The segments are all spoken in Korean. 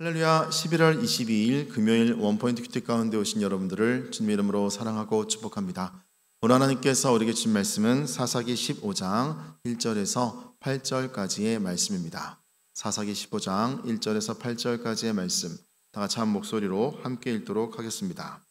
할렐루야. 11월 22일 금요일 원포인트 큐티 가운데 오신 여러분들을 주님의 이름으로 사랑하고 축복합니다. 오늘 하나님께서 우리에게 주신 말씀은 사사기 15장 1절에서 8절까지의 말씀입니다. 사사기 15장 1절에서 8절까지의 말씀, 다 같이 한 목소리로 함께 읽도록 하겠습니다.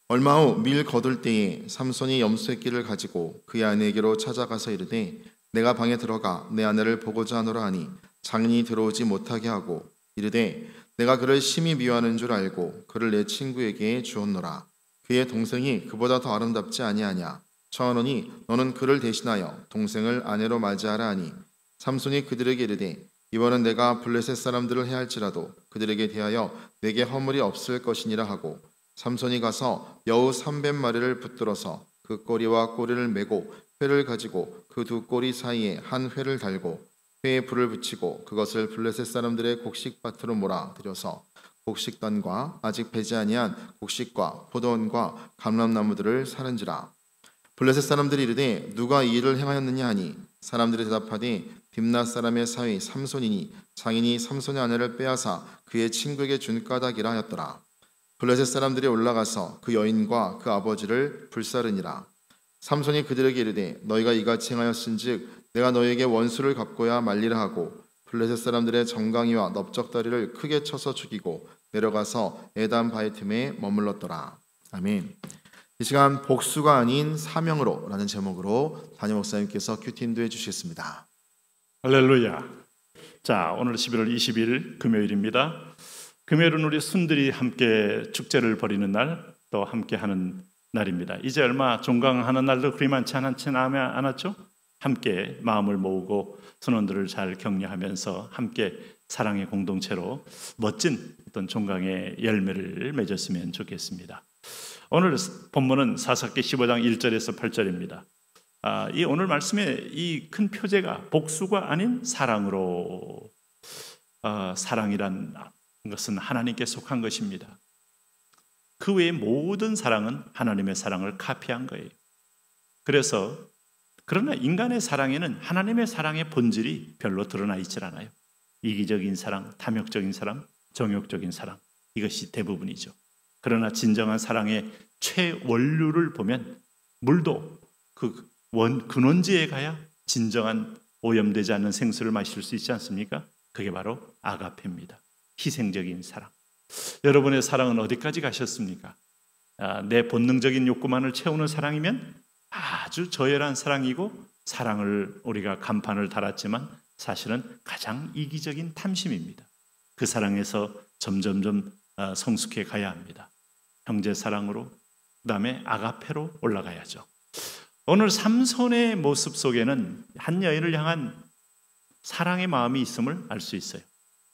얼마 후 밀 거둘 때에 삼손이 염소새끼를 가지고 그의 아내에게로 찾아가서 이르되 내가 방에 들어가 내 아내를 보고자 하노라 하니 장인이 들어오지 못하게 하고 이르되 내가 그를 심히 미워하는 줄 알고 그를 내 친구에게 주었노라. 그의 동생이 그보다 더 아름답지 아니하냐. 청하노니 너는 그를 대신하여 동생을 아내로 맞이하라 하니 삼손이 그들에게 이르되 이번은 내가 블레셋 사람들을 해할지라도 그들에게 대하여 내게 허물이 없을 것이니라 하고 삼손이 가서 여우 300마리를 붙들어서 그 꼬리와 꼬리를 메고 회를 가지고 그 두 꼬리 사이에 한 회를 달고 회에 불을 붙이고 그것을 블레셋 사람들의 곡식밭으로 몰아 들여서 곡식단과 아직 배지 아니한 곡식과 포도원과 감람나무들을 사른지라. 블레셋 사람들이 이르되 누가 이 일을 행하였느냐 하니 사람들이 대답하되 딥낫 사람의 사위 삼손이니 장인이 삼손의 아내를 빼앗아 그의 친구에게 준 까닭이라 하였더라. 블레셋 사람들이 올라가서 그 여인과 그 아버지를 불사르니라. 삼손이 그들에게 이르되 너희가 이같이 행하였은즉 내가 너희에게 원수를 갚고야 말리라 하고 블레셋 사람들의 정강이와 넓적다리를 크게 쳐서 죽이고 내려가서 에단 바위 틈에 머물렀더라. 아멘. 이 시간 복수가 아닌 사명으로 라는 제목으로 담임 목사님께서 큐티 인도해 주시겠습니다. 할렐루야. 자, 오늘 11월 20일 금요일입니다. 금요일은 우리 순들이 함께 축제를 벌이는 날, 또 함께 하는 날입니다. 이제 얼마 종강하는 날도 그리 많지 않았죠? 함께 마음을 모으고 선원들을 잘 격려하면서 함께 사랑의 공동체로 멋진 어떤 종강의 열매를 맺었으면 좋겠습니다. 오늘 본문은 사사기 15장 1절에서 8절입니다. 이 오늘 말씀의 이 큰 표제가 복수가 아닌 사랑으로, 사랑이란 것은 하나님께 속한 것입니다. 그 외의 모든 사랑은 하나님의 사랑을 카피한 거예요. 그러나 인간의 사랑에는 하나님의 사랑의 본질이 별로 드러나 있질 않아요. 이기적인 사랑, 탐욕적인 사랑, 정욕적인 사랑, 이것이 대부분이죠. 그러나 진정한 사랑의 최원류를 보면 물도 그 근원지에 가야 진정한 오염되지 않는 생수를 마실 수 있지 않습니까? 그게 바로 아가페입니다. 희생적인 사랑. 여러분의 사랑은 어디까지 가셨습니까? 내 본능적인 욕구만을 채우는 사랑이면 아주 저열한 사랑이고, 사랑을 우리가 간판을 달았지만 사실은 가장 이기적인 탐심입니다. 그 사랑에서 점점점 성숙해 가야 합니다. 형제 사랑으로, 그 다음에 아가페로 올라가야죠. 오늘 삼손의 모습 속에는 한 여인을 향한 사랑의 마음이 있음을 알 수 있어요.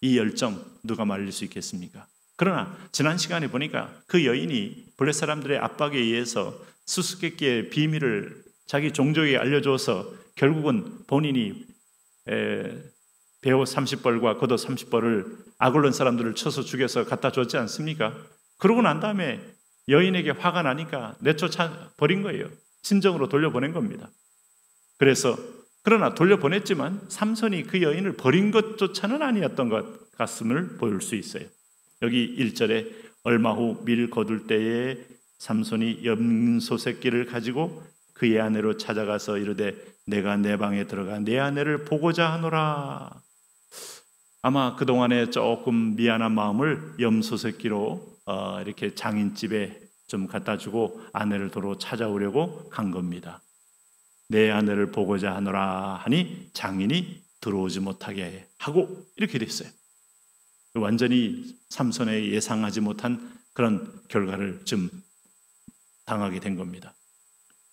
이 열정 누가 말릴 수 있겠습니까? 그러나 지난 시간에 보니까 그 여인이 블레셋 사람들의 압박에 의해서 수수께끼의 비밀을 자기 종족에게 알려줘서 결국은 본인이 배옷 30벌과 겉옷 30벌을 아글론 사람들을 쳐서 죽여서 갖다 줬지 않습니까? 그러고 난 다음에 여인에게 화가 나니까 내쫓아 버린 거예요. 친정으로 돌려보낸 겁니다. 그러나 돌려보냈지만 삼손이 그 여인을 버린 것조차는 아니었던 것 같음을 보일 수 있어요. 여기 1절에 얼마 후 밀 거둘 때에 삼손이 염소 새끼를 가지고 그의 아내로 찾아가서 이르되 내가 내 방에 들어가 내 아내를 보고자 하노라. 아마 그동안에 조금 미안한 마음을 염소 새끼로 이렇게 장인집에 좀 갖다 주고 아내를 도로 찾아오려고 간 겁니다. 내 아내를 보고자 하노라 하니 장인이 들어오지 못하게 하고 이렇게 됐어요. 완전히 삼손의 예상하지 못한 그런 결과를 좀 당하게 된 겁니다.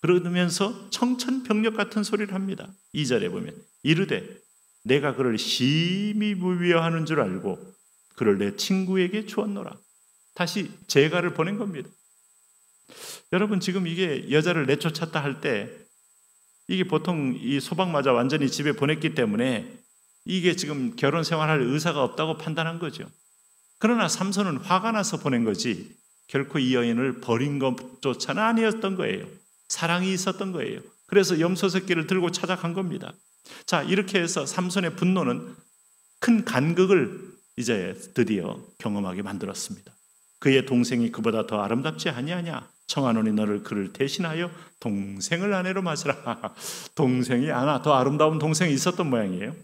그러면서 청천벽력 같은 소리를 합니다. 2절에 보면 이르되 내가 그를 심히 미워하는 줄 알고 그를 내 친구에게 주었노라. 다시 재가를 보낸 겁니다. 여러분, 지금 이게 여자를 내쫓았다 할 때 이게 보통 이 소방 맞아 완전히 집에 보냈기 때문에 이게 지금 결혼 생활할 의사가 없다고 판단한 거죠. 그러나 삼손은 화가 나서 보낸 거지 결코 이 여인을 버린 것조차는 아니었던 거예요. 사랑이 있었던 거예요. 그래서 염소 새끼를 들고 찾아간 겁니다. 자, 이렇게 해서 삼손의 분노는 큰 간극을 이제 드디어 경험하게 만들었습니다. 그의 동생이 그보다 더 아름답지 아니하냐? 청하노니 너를 그를 대신하여 동생을 아내로 맞으라. 동생이 하나 더 아름다운 동생이 있었던 모양이에요.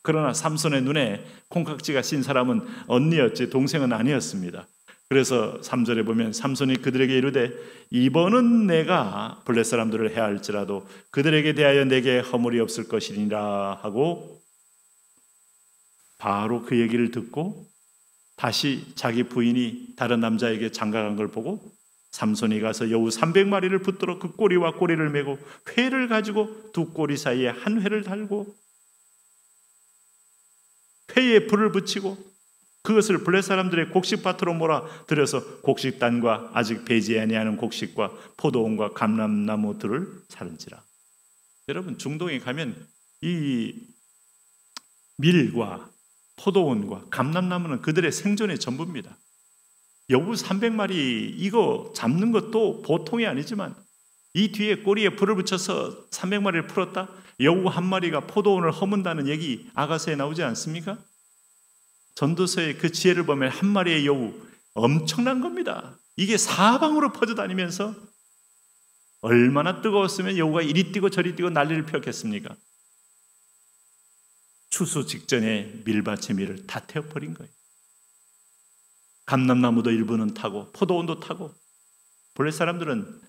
그러나 삼손의 눈에 콩깍지가 씌인 사람은 언니였지 동생은 아니었습니다. 그래서 3절에 보면 삼손이 그들에게 이르되 이번은 내가 블레 사람들을 해할지라도 그들에게 대하여 내게 허물이 없을 것이니라 하고 바로 그 얘기를 듣고 다시 자기 부인이 다른 남자에게 장가간 걸 보고 삼손이 가서 여우 300마리를 붙들어 그 꼬리와 꼬리를 메고 회를 가지고 두 꼬리 사이에 한 회를 달고 회에 불을 붙이고 그것을 블레 사람들의 곡식밭으로 몰아들여서 곡식단과 아직 배지 아니하는 곡식과 포도원과 감람나무들을 사른지라. 여러분 중동에 가면 이 밀과 포도원과 감람나무는 그들의 생존의 전부입니다. 여우 300마리 이거 잡는 것도 보통이 아니지만 이 뒤에 꼬리에 불을 붙여서 300마리를 풀었다? 여우 한 마리가 포도원을 허문다는 얘기 아가서에 나오지 않습니까? 전도서의 그 지혜를 보면 한 마리의 여우 엄청난 겁니다. 이게 사방으로 퍼져다니면서 얼마나 뜨거웠으면 여우가 이리 뛰고 저리 뛰고 난리를 폈겠습니까? 추수 직전에 밀밭의 밀을 다 태워버린 거예요. 감람나무도 일부는 타고 포도원도 타고. 블레 사람들은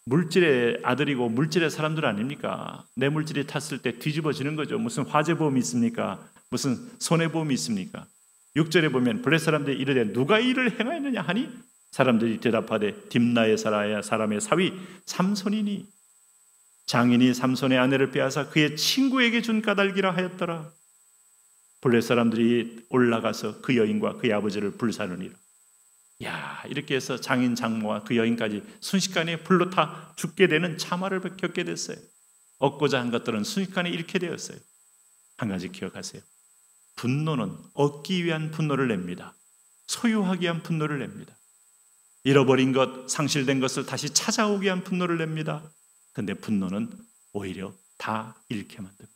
물질의 아들이고 물질의 사람들 아닙니까? 내 물질이 탔을 때 뒤집어지는 거죠. 무슨 화재보험이 있습니까? 무슨 손해보험이 있습니까? 6절에 보면 블레 사람들이 이르되 누가 이를 행하였느냐 하니 사람들이 대답하되 딥나의 사람의 사위 삼손이니 장인이 삼손의 아내를 빼앗아 그의 친구에게 준 까닭이라 하였더라. 블레 사람들이 올라가서 그 여인과 그의 아버지를 불사르니라. 야, 이렇게 해서 장인 장모와 그 여인까지 순식간에 불로 타 죽게 되는 참화를 겪게 됐어요. 얻고자 한 것들은 순식간에 잃게 되었어요. 한 가지 기억하세요. 분노는 얻기 위한 분노를 냅니다. 소유하기 위한 분노를 냅니다. 잃어버린 것, 상실된 것을 다시 찾아오기 위한 분노를 냅니다. 그런데 분노는 오히려 다 잃게 만듭니다.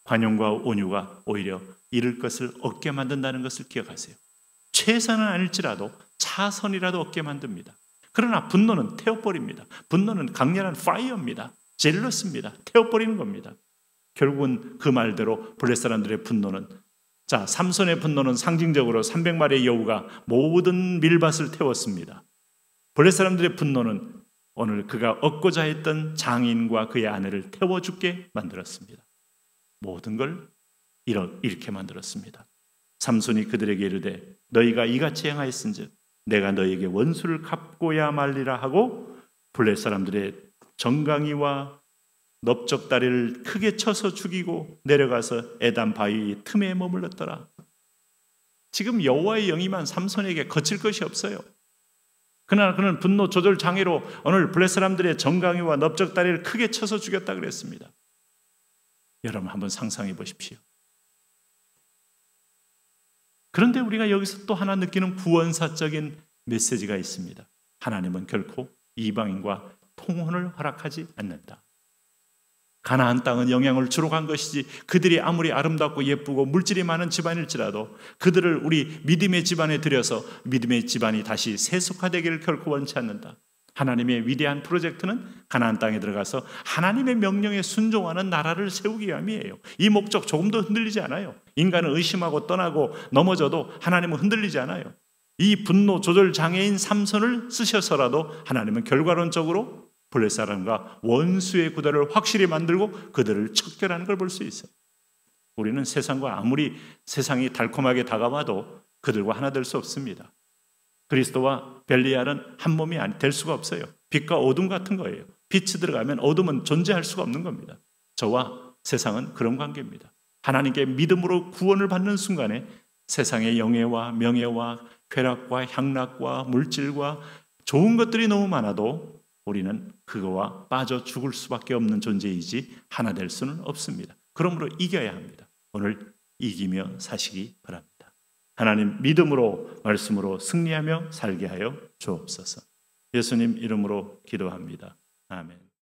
관용과 온유가 오히려 잃을 것을 얻게 만든다는 것을 기억하세요. 최선은 아닐지라도 차선이라도 얻게 만듭니다. 그러나 분노는 태워버립니다. 분노는 강렬한 파이어입니다. 젤러스입니다. 태워버리는 겁니다. 결국은 그 말대로 블레 사람들의 분노는, 자, 삼손의 분노는 상징적으로 300마리의 여우가 모든 밀밭을 태웠습니다. 블레 사람들의 분노는 오늘 그가 얻고자 했던 장인과 그의 아내를 태워 죽게 만들었습니다. 모든 걸 잃게 만들었습니다. 삼손이 그들에게 이르되 너희가 이같이 행하였은즉 내가 너희에게 원수를 갚고야 말리라 하고 블레 사람들의 정강이와 넓적다리를 크게 쳐서 죽이고 내려가서 에단 바위 틈에 머물렀더라. 지금 여호와의 영이만 삼손에게 거칠 것이 없어요. 그러나 그는 분노 조절 장애로 오늘 블레 사람들의 정강이와 넓적다리를 크게 쳐서 죽였다 그랬습니다. 여러분 한번 상상해 보십시오. 그런데 우리가 여기서 또 하나 느끼는 구원사적인 메시지가 있습니다. 하나님은 결코 이방인과 통혼을 허락하지 않는다. 가나안 땅은 영향을 주로 간 것이지 그들이 아무리 아름답고 예쁘고 물질이 많은 집안일지라도 그들을 우리 믿음의 집안에 들여서 믿음의 집안이 다시 세속화되기를 결코 원치 않는다. 하나님의 위대한 프로젝트는 가나안 땅에 들어가서 하나님의 명령에 순종하는 나라를 세우기 위함이에요. 이 목적 조금도 흔들리지 않아요. 인간은 의심하고 떠나고 넘어져도 하나님은 흔들리지 않아요. 이 분노 조절 장애인 삼손을 쓰셔서라도 하나님은 결과론적으로 블레 사람과 원수의 구도를 확실히 만들고 그들을 척결하는 걸 볼 수 있어요. 우리는 세상과 아무리 세상이 달콤하게 다가와도 그들과 하나 될 수 없습니다. 그리스도와 벨리알은 한 몸이 될 수가 없어요. 빛과 어둠 같은 거예요. 빛이 들어가면 어둠은 존재할 수가 없는 겁니다. 저와 세상은 그런 관계입니다. 하나님께 믿음으로 구원을 받는 순간에 세상의 영예와 명예와 쾌락과 향락과 물질과 좋은 것들이 너무 많아도 우리는 그거와 빠져 죽을 수밖에 없는 존재이지 하나 될 수는 없습니다. 그러므로 이겨야 합니다. 오늘 이기며 사시기 바랍니다. 하나님 믿음으로 말씀으로 승리하며 살게 하여 주옵소서. 예수님 이름으로 기도합니다. 아멘.